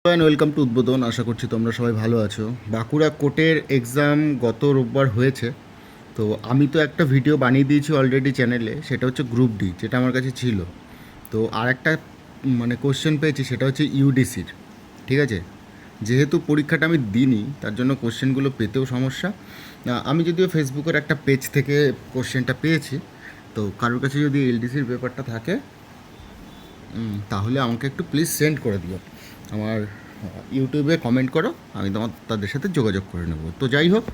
And welcome to উদ্বোধন। আশা করছি তোমরা সবাই ভালো আছো। বাঁকুড়া কোর্টের এক্সাম গত রোববার হয়েছে। তো আমি তো একটা ভিডিও বানিয়ে দিয়েছি অলরেডি চ্যানেলে, সেটা হচ্ছে গ্রুপ ডি, যেটা আমার কাছে ছিল। তো আর একটা কোশ্চেন পেয়েছি, সেটা হচ্ছে ইউডিসির। ঠিক আছে, যেহেতু পরীক্ষাটা আমি দিইনি, তার জন্য কোশ্চেনগুলো পেতেও সমস্যা। আমি যদিও ফেসবুকের একটা পেজ থেকে কোশ্চেনটা পেয়েছি। তো কারোর কাছে যদি এলডিসির পেপারটা থাকে তাহলে আমাকে একটু প্লিজ সেন্ড করে দিও। আমার ইউটিউবে কমেন্ট করো, আমি তাদের সাথে যোগাযোগ করে নেব। তো যাই হোক,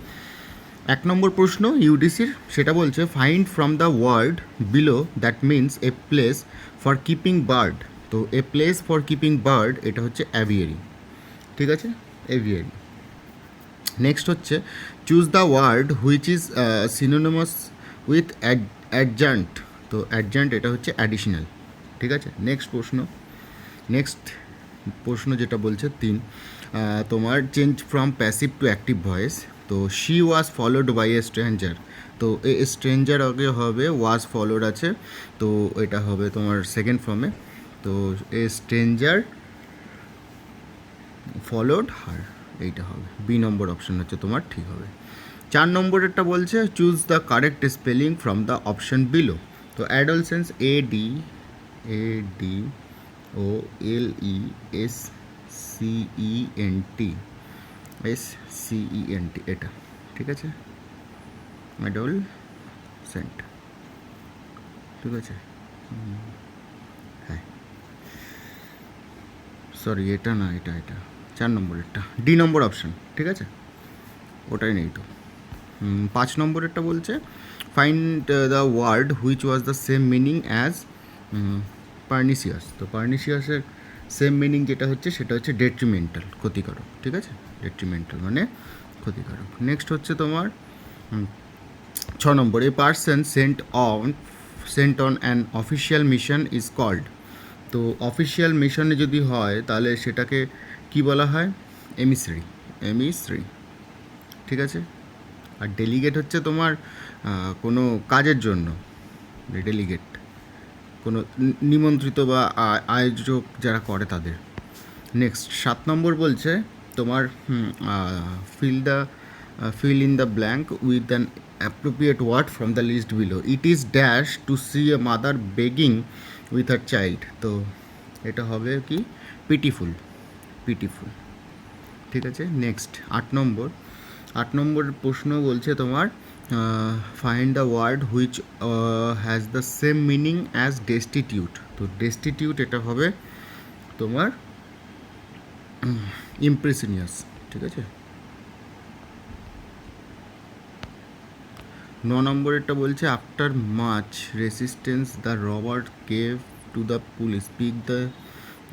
1 নম্বর প্রশ্ন ইউডিসির, সেটা বলছে find from the word below that means a place for keeping bird. তো a place for keeping bird এটা হচ্ছে অ্যাভিয়ারি। ঠিক আছে, এভিয়ারি। নেক্সট হচ্ছে choose the word which is synonymous with adjunct. তো অ্যাডজান্ট এটা হচ্ছে অ্যাডিশনাল। ঠিক আছে, নেক্সট প্রশ্ন যেটা বলছে 3, তোমার change from passive to active voice. তো she was followed by a stranger. তো এ স্ট্রেঞ্জার আগে হবে, ওয়াজ ফলোড আছে, তো এটা হবে তোমার সেকেন্ড ফর্মে। তো এ স্ট্রেঞ্জার ফলোড হার, এইটা হবে বি নম্বর অপশন হচ্ছে তোমার ঠিক হবে। 4 নম্বরেরটা বলছে choose the correct spelling from the option below. তো অ্যাডোলসেন্স ADOLSCENT এটা ঠিক আছে, অ্যাডোলসেন্ট। ঠিক আছে, হ্যাঁ, সরি এটা না, এটা 4 নম্বরেরটা ডি নম্বর অপশন। ঠিক আছে, ওটাই নেই তো। 5 নম্বরেরটা বলছে find the word which was the same meaning as pernicious. তো পার্নিসিয়াসের সেম মিনিং যেটা হচ্ছে সেটা হচ্ছে ডেট্রিমেন্টাল, ক্ষতিকারক। ঠিক আছে, ডেট্রিমেন্টাল মানে ক্ষতিকারক। নেক্সট হচ্ছে তোমার 6 নম্বর, a person sent on an official mission is called. তো অফিসিয়াল মিশনে যদি হয় তাহলে সেটাকে কি বলা হয়? এমিসরি। ঠিক আছে, আর ডেলিগেট হচ্ছে তোমার কোনো কাজের জন্য, ডেলিগেট কোনো নিমন্ত্রিত বা আয়োজক যারা করে তাদের। নেক্সট 7 নম্বর বলছে তোমার fill in the blank with an appropriate word from the list below. It is dash to see a mother begging with her child. তো এটা হবে কি? পিটিফুল। ঠিক আছে, নেক্সট 8 নম্বর প্রশ্ন বলছে তোমার find the word which has the same meaning as destitute. তো ডেস্টিটিউট এটা হবে তোমার ইমপ্রেসিনিয়াস। ঠিক আছে, 9 নম্বরেরটা বলছে after much resistance the Robert gave to the police, speak the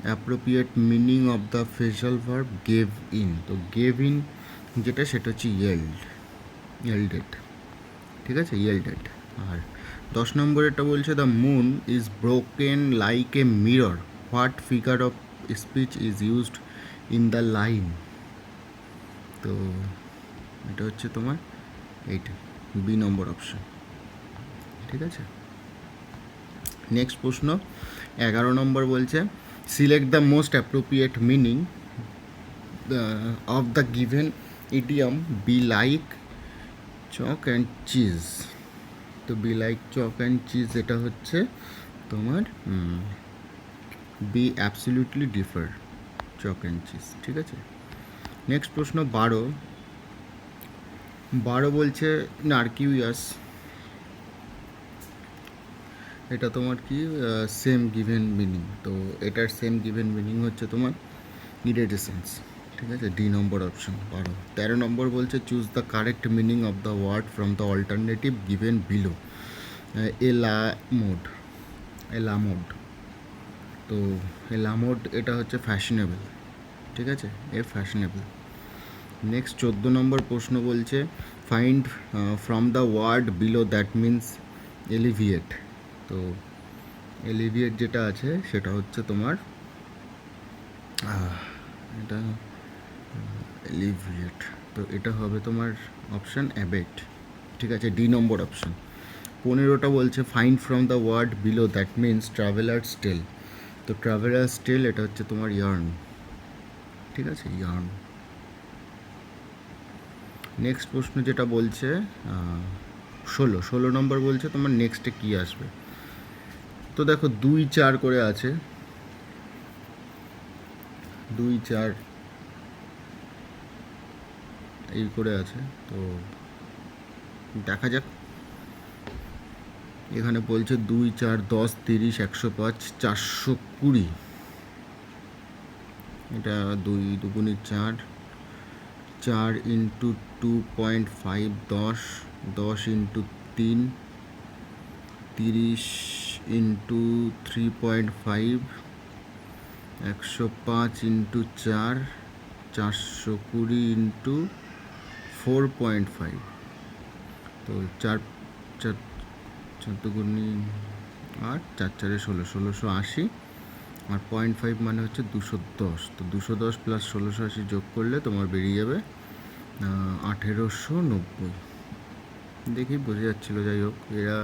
appropriate meaning of the phrasal verb gave in. তো gave in যেটা সেটা হচ্ছে ইয়েল্ডেড। ঠিক আছে, ইয়েল্ডেড। আর 10 নম্বরেরটা বলছে the moon is broken like a mirror, what figure of speech is used in the line. তো এটা হচ্ছে তোমার এইটা বি নম্বর অপশন। ঠিক আছে, নেক্সট প্রশ্ন 11 নম্বর বলছে select the most appropriate meaning of the given idiom be like chalk and cheese. তো be like chalk and cheese এটা হচ্ছে তোমার B absolutely differ chalk and cheese. ঠিক আছে, নেক্সট প্রশ্ন 12 বলছে নার্কিউয়াস, এটা তোমার কি সেম গিভেন মিনিং। তো এটার সেম গিভেন মিনিং হচ্ছে তোমার ইরেডিসেন্স। ঠিক আছে, ডি নম্বর অপশন 12। 13 নম্বর বলছে choose the correct meaning of the word from the alternative given below. A la mode. তো এলামোড এটা হচ্ছে ফ্যাশনেবল। ঠিক আছে, ফ্যাশনেবল। নেক্সট 14 নম্বর প্রশ্ন বলছে find from the word below that means alleviate. তো এলিভিয়েট যেটা আছে সেটা হচ্ছে তোমার এটা এলিভিয়েট, তো এটা হবে তোমার অপশান অ্যাবেট। ঠিক আছে, ডি নম্বর অপশান। 15টা বলছে find from the word below that means travellers tale. তো ট্রাভেলার্স টেল এটা হচ্ছে তোমার ইয়ার্ন। ঠিক আছে, ইয়ার্ন। নেক্সট প্রশ্ন যেটা বলছে 16 নম্বর বলছে তোমার নেক্সটে কী আসবে। তো দেখো 2-4 করে আছে, 2-4 এই করে আছে। তো দেখা যাক। এখানে বলছে 2-4 10 30 105 420। এটা 2×2 = 4, 4 × 2.5 10, 10 × 3 30 × 3.5 105 × 4 420 × 4.5। তো 4 4 14 আর 4 4 16 1680 আর 0.5 মানে হচ্ছে 210। তো 210 প্লাস 1680 যোগ করলে তোমার বেরিয়ে যাবে 1890। দেখি বোঝা যাচ্ছিলো। যাই হোক, এরা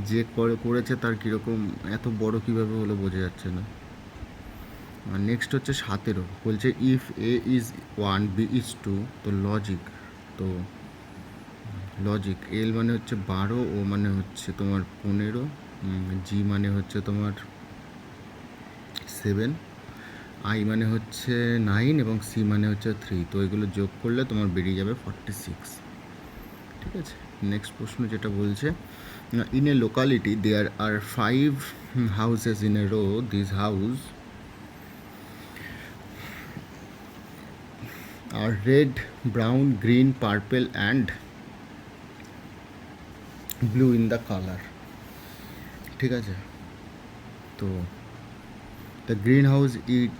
যে করেছে তার কীরকম এত বড় কীভাবে হলো বোঝা যাচ্ছে না। আর নেক্সট হচ্ছে 17 বলছে if A is 1 B is 2। তো লজিক এল মানে হচ্ছে 12, ও মানে হচ্ছে তোমার 15, জি মানে হচ্ছে তোমার 7, আই মানে হচ্ছে 9 এবং সি মানে হচ্ছে 3। তো এগুলো যোগ করলে তোমার বেরিয়ে যাবে 46। ঠিক আছে। নেক্সট প্রশ্ন যেটা বলছে in a locality there are 5 houses in a row. This house are red, brown, green, purple and blue in the colour. ঠিক আছে। তো the green house is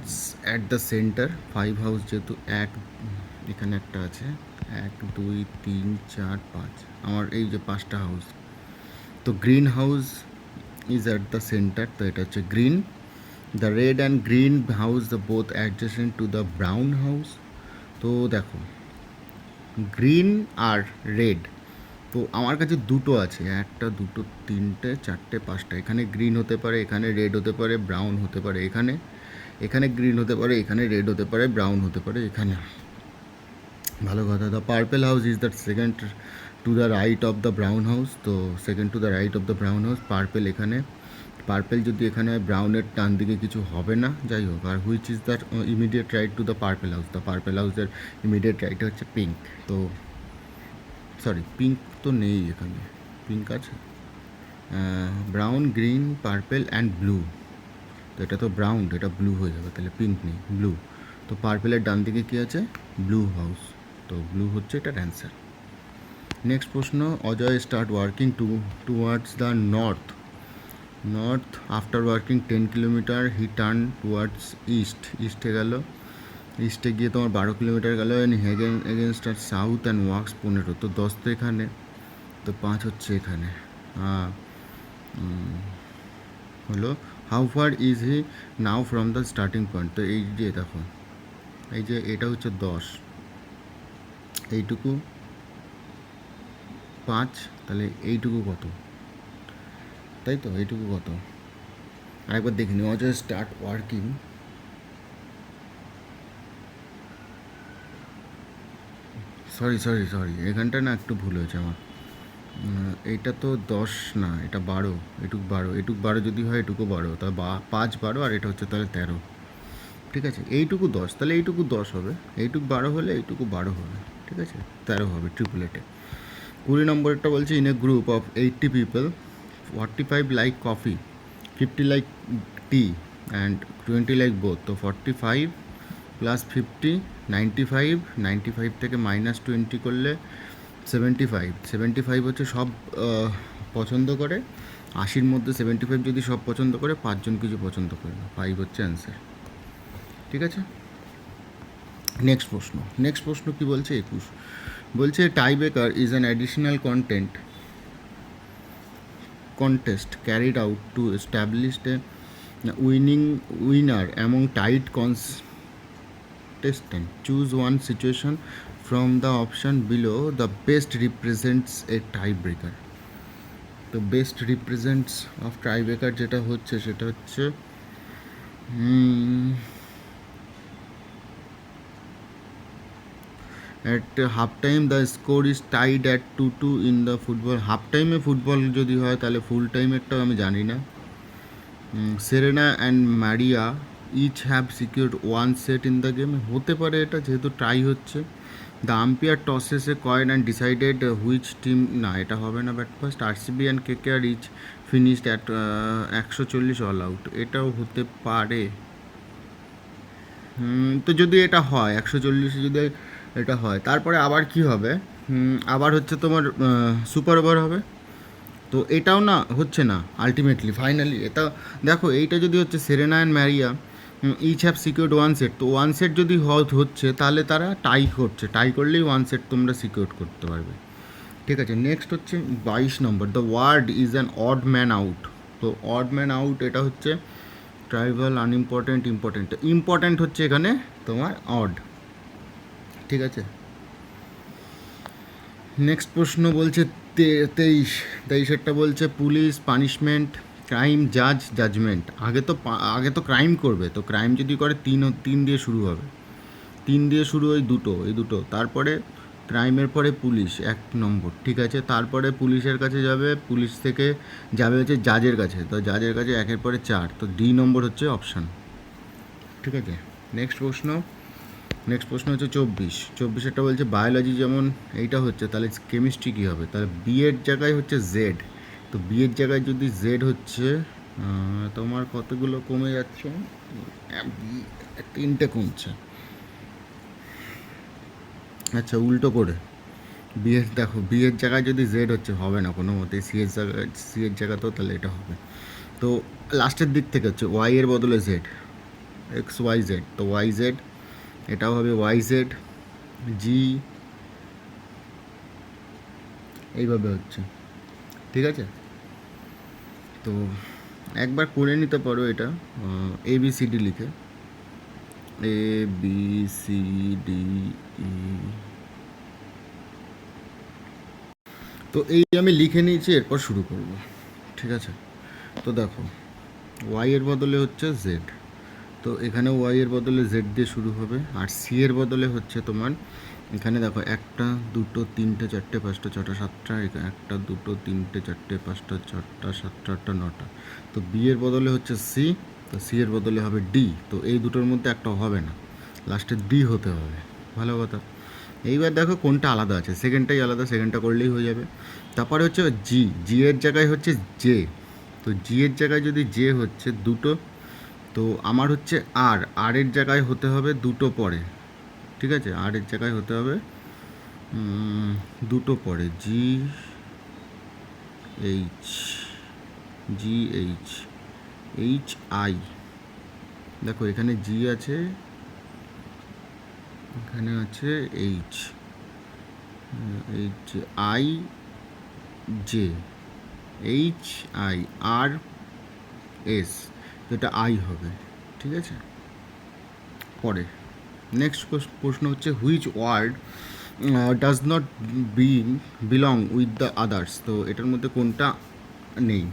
at the centre. 5 house যেহেতু এখানে একটা আছে 1 2 3 4 5, আমার এই যে 5টা হাউস। তো green house is at the centre, তো এটা হচ্ছে green. The red and green house the both adjacent to the brown house. তো দেখো গ্রিন আর রেড, তো আমার কাছে দুটো আছে, 1 2 3 4 5টা। এখানে গ্রিন হতে পারে, এখানে রেড হতে পারে, ব্রাউন হতে পারে, এখানে গ্রিন হতে পারে, এখানে রেড হতে পারে, ব্রাউন হতে পারে এখানে। ভালো কথা। The purple house is the second to the right of the brown house. তো second to the right of the brown house. Purple যদি এখানে ব্রাউনের ডান দিকে কিছু হবে না, যাই হোক। আর which is the immediate right to the purple house. The purple হাউসের ইমিডিয়েট রাইট হচ্ছে পিঙ্ক। তো সরি, পিঙ্ক তো নেই এখানে, পিঙ্ক আছে brown, green, purple and blue. তো এটা তো ব্রাউন, এটা ব্লু হয়ে যাবে, তাহলে পিঙ্ক নেই, ব্লু। তো পার্পেলের ডান দিকে কী আছে? Blue house. তো ব্লু হচ্ছে এটার অ্যান্সার। নেক্সট প্রশ্ন Ajay start working towards the north after working 10 kilometre he turn towards ইস্টে গেল। ইস্টে গিয়ে তোমার 12 কিলোমিটার গেল। এগেনস্ট আর সাউথ অ্যান্ড ওয়ার্কস 15। তো 10 তো এখানে, তো 5 হচ্ছে এখানে। হলো how far is he now from the starting point. তো এই যে দেখো, এই যে এটা হচ্ছে 10, এইটুকু 5, তাহলে এইটুকু কত? তাই তো, এইটুকু কত? আরেকবার দেখে নিই। অজয় স্টার্ট ওয়ার্কিং, সরি এখানটা না একটু ভুল হয়েছে আমার। এইটা তো 10 না, এটা 12, এটুকু 12 যদি হয় এটুকু 12, তাহলে 5 12, আর এটা হচ্ছে তাহলে 13। ঠিক আছে, এইটুকু 10, তাহলে এইটুকু 10 হবে, এইটুকু 12 হলে এইটুকু 12 হবে। ঠিক আছে, 13 হবে ট্রিপলেটে। 20 নম্বরটা বলছে in A group of 80 people 45 like coffee, 50 like tea and 20 like both. তো 45 প্লাস 50 95, 95 থেকে -20 করলে 75 হচ্ছে সব পছন্দ করে। 80-র মধ্যে 75 যদি সব পছন্দ করে, 5 জন কিছু পছন্দ করে না, 5 হচ্ছে অ্যান্সার। ঠিক আছে। নেক্সট প্রশ্ন কি বলছে? 21 বলছে tiebreaker is an additional contest carried out to establish a winner among tied contestants. Choose one situation from the option below the best represents a tiebreaker. তো বেস্ট রিপ্রেজেন্টস অফ টাইব্রেকার যেটা হচ্ছে সেটা হচ্ছে at half time the score is tied at 2-2 in the football. Half টাইমে football যদি হয় তাহলে full টাইমেরটাও আমি জানি না। Serena and Maria each have secured one set in the game, হতে পারে এটা যেহেতু ট্রাই হচ্ছে। The umpire tosses a coin and decided which team, না এটা হবে না। Bat first RCB and KKR each finished at 140 all out, এটাও হতে পারে। তো যদি এটা হয় 140 যদি এটা হয়, তারপরে আবার কি হবে, আবার হচ্ছে তোমার সুপার ওভার হবে। তো এটাও না হচ্ছে না আলটিমেটলি ফাইনালি এটা। দেখো এইটা যদি হচ্ছে Serena and Maria each have secured one set, তো ওয়ান সেট যদি হচ্ছে তাহলে তারা টাই করছে, টাই করলেই ওয়ান সেট তোমরা সিকিউর করতে পারবে। ঠিক আছে, নেক্সট হচ্ছে 22 number, the word is an odd man out. তো অড ম্যান আউট এটা হচ্ছে ট্রাইভাল, আনইম্পর্টেন্ট, ইম্পর্টেন্ট। ইম্পর্টেন্ট হচ্ছে এখানে তোমার অড। ঠিক আছে, নেক্সট প্রশ্ন বলছে 23-তেইশেরটা বলছে পুলিশ, পানিশমেন্ট, ক্রাইম, জাজমেন্ট। আগে তো ক্রাইম করবে, তো ক্রাইম যদি করে তিন দিয়ে শুরু হবে, তিন দিয়ে শুরু এই দুটো তারপরে ক্রাইমের পরে পুলিশ 1 নম্বর। ঠিক আছে, তারপরে পুলিশের কাছে যাবে, পুলিশ থেকে যাবে হচ্ছে জাজের কাছে, তো জাজের কাছে 1-এর পরে 4, তো ডি নম্বর হচ্ছে অপশান। ঠিক আছে, নেক্সট প্রশ্ন হচ্ছে 24-এরটা বলছে বায়োলজি যেমন এইটা হচ্ছে, তাহলে কেমিস্ট্রি কী হবে, তাহলে বি এর জায়গায় হচ্ছে জেড। তো বি এর জায়গায় যদি জেড হচ্ছে, তোমার কতগুলো কমে যাচ্ছে, 3টে কমছে। আচ্ছা, উল্টো করে দেখো বি এর জায়গায় যদি জেড হচ্ছে হবে না কোনো মতে, সি এর জায়গাতেও তাহলে এটা হবে। তো লাস্টের দিক থেকে হচ্ছে ওয়াই এর বদলে জেড, XYZ, তো YZ, এটাও হবে YZ, জি, এইভাবে হচ্ছে। ঠিক আছে, তো একবার করে নিতে পারো এটা ABCD লিখে, ABCDE। তো এই আমি লিখে নিয়েছি, এরপর শুরু করব। ঠিক আছে, তো দেখো ওয়াই এর বদলে হচ্ছে জেড, তো এখানে ওয়াই এর বদলে জেড দিয়ে শুরু হবে। আর সি এর বদলে হচ্ছে তোমার এখানে দেখো 1 2 3 4 5 6 7 1 2 3 4 5 6 7 8 9, তো বি এর বদলে হচ্ছে সি, তো সি এর বদলে হবে ডি, তো এই দুটোর মধ্যে একটা হবে না, লাস্টে ডি হতে হবে। ভালো কথা, এইবার দেখো কোনটা আলাদা আছে, সেকেন্ডটাই আলাদা, সেকেন্ডটা করলেই হয়ে যাবে। তারপরে হচ্ছে জি এর জায়গায় হচ্ছে জে, তো জি এর জায়গায় যদি জে হচ্ছে দুটো, তো আমার হচ্ছে আর এর জায়গায় হতে হবে দুটো পরে। ঠিক আছে, আর এর জায়গায় হতে হবে দুটো পরে, এইচ এইচ আই। দেখো এখানে জি আছে, এখানে আছে এইচ আই জে, HIRS, এটা আই হবে। ঠিক আছে, পরে নেক্সট প্রশ্ন হচ্ছে which word does not belong with the others, তো এটার মধ্যে কোনটা নেই।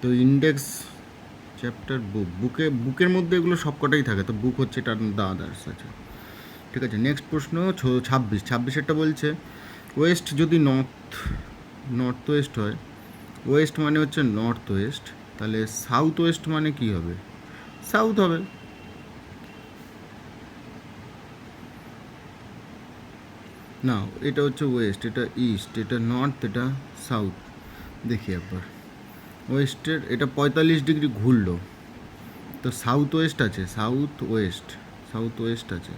তো ইন্ডেক্স, চ্যাপ্টার, বুকের মধ্যে এগুলো সবকটাই থাকে, তো বুক হচ্ছে এটা, দ্য আদার্স আছে। ঠিক আছে, নেক্সট প্রশ্ন 26-এরটা বলছে ওয়েস্ট যদি নর্থ ওয়েস্ট হয়, ওয়েস্ট মানে হচ্ছে নর্থ ওয়েস্ট, তাহলে সাউথ ওয়েস্ট মানে কি হবে, সাউথ হবে। না, এটা হচ্ছে ওয়েস্ট, এটা ইস্ট, এটা নর্থ, এটা সাউথ। দেখি একবার, ওয়েস্টের এটা 45 ডিগ্রি ঘুরলো, তো সাউথ ওয়েস্ট আছে, সাউথ ওয়েস্ট আছে,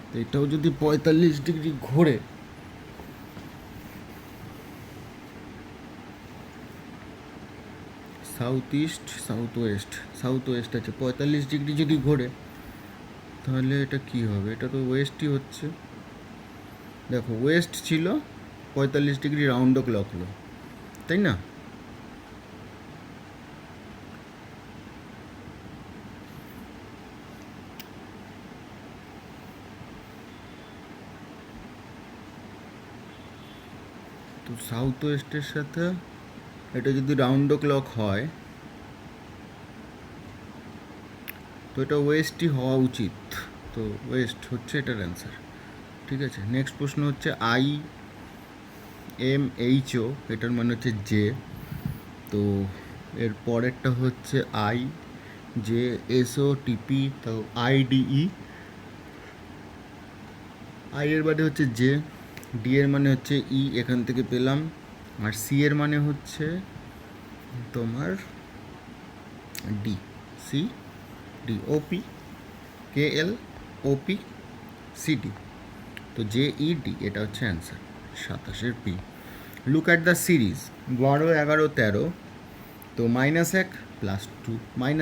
তো এটাও যদি 45 ডিগ্রি ঘোরে, সাউথ ওয়েস্ট আছে, 45 ডিগ্রি যদি ঘোরে তাহলে এটা কি হবে, এটা তো ওয়েস্টই হচ্ছে। দেখো ওয়েস্ট ছিল, 45 ডিগ্রি রাউন্ড ও ক্লক হলো, তাই না। তো সাউথ ওয়েস্টের সাথে এটা যদি রাউন্ড ও ক্লক হয়, তো এটা ওয়েস্টই হওয়া উচিত, তো ওয়েস্ট হচ্ছে এটার অ্যান্সার। ঠিক আছে। নেক্সট প্রশ্ন হচ্ছে IMHO, এটার মানে হচ্ছে জে। তো এর পরেরটা হচ্ছে JSOTP, তো IDE। আই এর মানে হচ্ছে জে, ডি এর মানে হচ্ছে ই, এখান থেকে পেলাম। আর সি এর মানে হচ্ছে তোমার ডি, CDOPKLOPCD। তো JED এটা হচ্ছে অ্যান্সার 27-এর P. Look at the series 12, 11, 13। তো -1 + 2, -1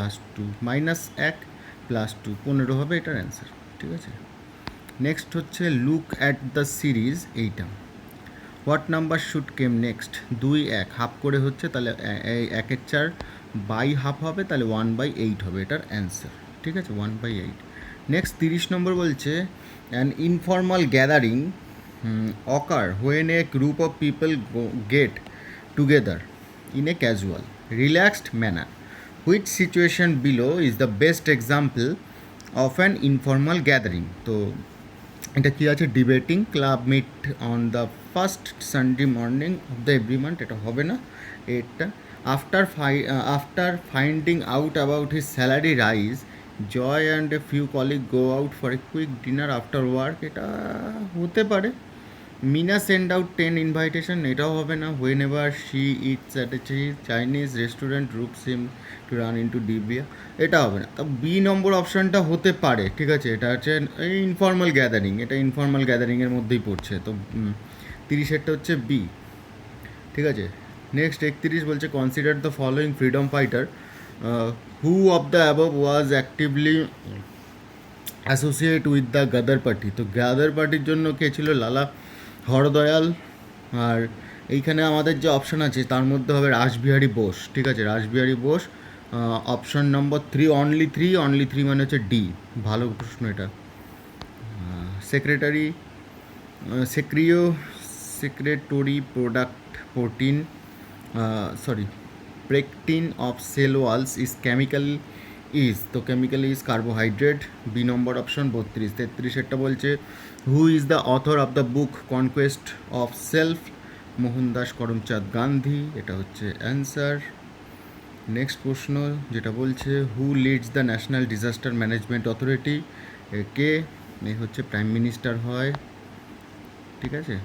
+ 2, -1 + 2, 15 হবে এটার অ্যান্সার। ঠিক আছে। নেক্সট হচ্ছে লুক অ্যাট দ্য সিরিজ, এইটা what number should came next. 2, 1 half করে হচ্ছে, তাহলে 1/4 বাই হাফ হবে, তাহলে 1/8 হবে এটার অ্যান্সার। ঠিক আছে, 1/8। নেক্সট 30 নম্বর বলছে an informal gathering occur when a group of people get together in a casual relaxed manner, which situation below is the best example of an informal gathering. তো এটা কী আছে, debating club meet on the first Sunday morning of the every month, এটা হবে না। এটা after finding out about his salary rise, Joy and a few colleague go out for a quick dinner after work, এটা হতে পারে। Mina send out 10 invitation, এটাও হবে না। When ever she eats at a Chinese restaurant রূপ seem to run in two ডিবিয়া, এটা হবে না। তো বি নম্বর অপশানটা হতে পারে। ঠিক আছে, এটা হচ্ছে এই ইনফর্মাল গ্যাদারিং, এটা ইনফর্মাল গ্যাদারিংয়ের মধ্যেই পড়ছে। তো 30-এরটা হচ্ছে বি। ঠিক আছে। নেক্সট 31 বলছে consider the following freedom fighter who of the above was actively associate with the গাদার পার্টি। তো গাদার পার্টির জন্য কে ছিল, লালা হরদয়াল। আর এইখানে আমাদের যে অপশান আছে তার মধ্যে হবে রাসবিহারী বোস। ঠিক আছে, Rashbehari Bose. Option number 3, only three মানে হচ্ছে ডি। ভালো প্রশ্ন এটা। Secretary secretory product protein pectin of cell walls is chemical is, তো chemical is carbohydrate. B number option 32। 33-এরটা বলছে who is the author of the book conquest of self, Mohandas Karamchand Gandhi, এটা হচ্ছে অ্যান্সার। নেক্সট প্রশ্ন যেটা বলছে who leads the national disaster management authority, কে, এ হচ্ছে প্রাইম মিনিস্টার হয়। ঠিক আছে।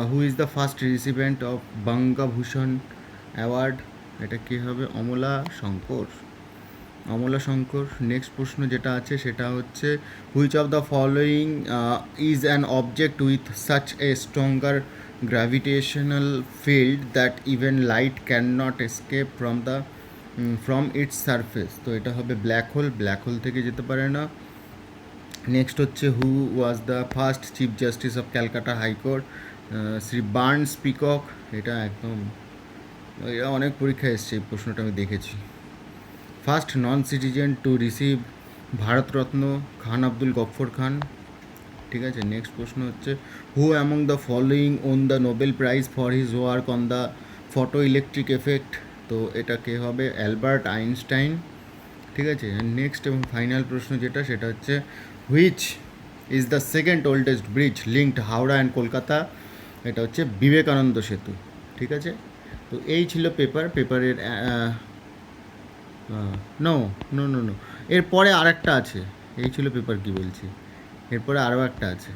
হু is the first recipient of Bangabhushan award, এটা কে হবে, অমলা শঙ্কর। নেক্সট প্রশ্ন যেটা আছে সেটা হচ্ছে which of the following is an object with such a stronger gravitational field that even light can not escape from its surface, তো এটা হবে ব্ল্যাক হোল থেকে যেতে পারে না। নেক্সট হচ্ছে who was the first chief justice of Calcutta high court, Shri Barnes Peacock, এটা একদম, এটা অনেক পরীক্ষায় এসছে এই প্রশ্নটা আমি দেখেছি। First non citizen to receive Bharat Ratna, Khan Abdul Ghaffar Khan. ঠিক আছে। নেক্সট প্রশ্ন হচ্ছে who among the following won the Nobel prize for his work on the photo electric effect, তো এটা কে হবে, অ্যালবার্ট আইনস্টাইন। ঠিক আছে। নেক্সট এবং ফাইনাল প্রশ্ন যেটা সেটা হচ্ছে which is the second oldest bridge linked Howrah and Kolkata, এটা হচ্ছে বিবেকানন্দ সেতু। ঠিক আছে। তো এই ছিল পেপারের নো নো নো নো এরপরে আর একটা আছে, এই ছিল পেপার কি বলছি, এরপরে আরও একটা আছে।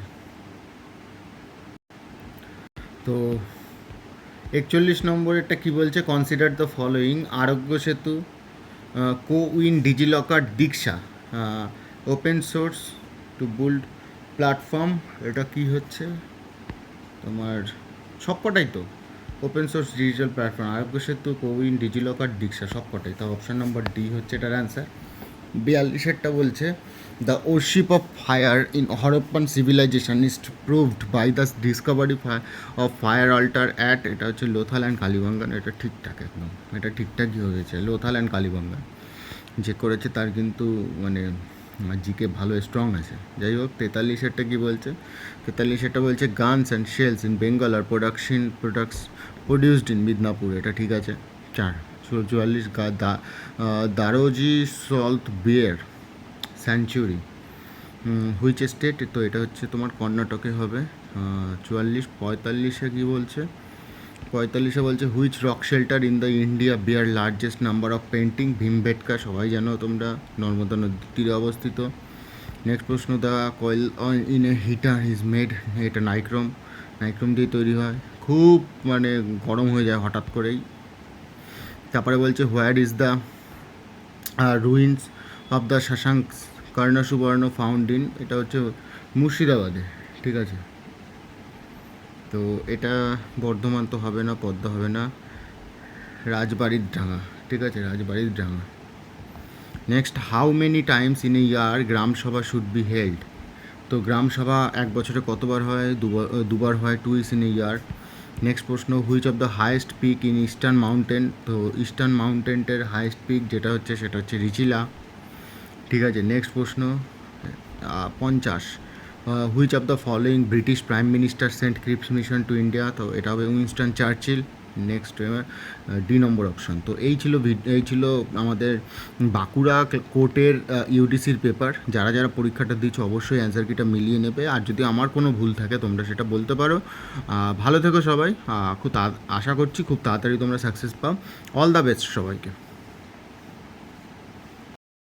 তো 41 নম্বরেরটা কি বলছে, কনসিডার দ্য ফলোয়িং আরোগ্য সেতু, কোউইন, ডিজিলকার, দীক্ষা, open source to build platform, এটা কি হচ্ছে তোমার সবকটাই তো ওপেন সোর্স ডিজিটাল প্ল্যাটফর্ম, আরোগ্য সেতু, কোউইন, ডিজিলকার, দীক্ষা, সবকটাই। তো অপশান নম্বর ডি হচ্ছে এটার অ্যান্সার। 42-এরটা বলছে the worship of fire in Harappan civilisation is proved by the discovery of fire altar at, এটা হচ্ছে লোথাল অ্যান্ড কালীবাঙ্গান, এটা ঠিকঠাক একদম, এটা ঠিকঠাকই হয়েছে, লোথাল অ্যান্ড কালীবাঙ্গান। যে করেছে তার কিন্তু মানে জিকে ভালো স্ট্রং আছে। যাই হোক, 43-এরটা কী বলছে, 43-এরটা বলছে guns and shells in Bengal are produced in Midnapore, এটা ঠিক আছে। 44 Daroji sloth bear sanctuary, which state, তো এটা হচ্ছে তোমার কর্ণাটকে হবে। 45 কী বলছে, 45 বলছে which rock shelter in the India bear largest number of painting, Bhimbetka সবাই জানো তোমরা, নর্মদা নদীর তীরে অবস্থিত। নেক্সট প্রশ্ন, the coil in a heater is made, এটা নাইক্রোম, নাইক্রোম দিয়ে তৈরি হয়, খুব মানে গরম হয়ে যায় হঠাৎ করেই। তারপরে বলছে where is the ruins of the Shashanka Karna Subarna found in, এটা হচ্ছে মুর্শিদাবাদে, ঠিক আছে। তো এটা বর্ধমান তো হবে না, পদ্মা হবে না, রাজবাড়ির ডাঙা, ঠিক আছে, রাজবাড়ির ডাঙা। Next, how many times in a year gram sabha should be held, তো গ্রাম সভা এক বছরে কতবার হয়, দুবার হয়, টুইস ইন এ ইয়ার। নেক্সট প্রশ্ন, which of the highest peak in eastern mountain, তো ইস্টার্ন মাউন্টেনের হায়েস্ট পিক যেটা হচ্ছে সেটা হচ্ছে রিচিলা, ঠিক আছে। নেক্সট প্রশ্ন 50, which of the following British prime minister sent Cripps mission to India, তো এটা হবে উইনস্টন চার্চিল। নেক্সট ডি নম্বর অপশন। তো এই ছিল আমাদের বাঁকুড়া কোর্টের ইউডিসির পেপার। যারা যারা পরীক্ষাটা দিচ্ছ অবশ্যই অ্যান্সার কিটা মিলিয়ে নেবে, আর যদি আমার কোনো ভুল থাকে তোমরা সেটা বলতে পারো। ভালো থেকো সবাই, আশা করছি খুব তাড়াতাড়ি তোমরা সাকসেস পাও। অল দ্য বেস্ট সবাইকে।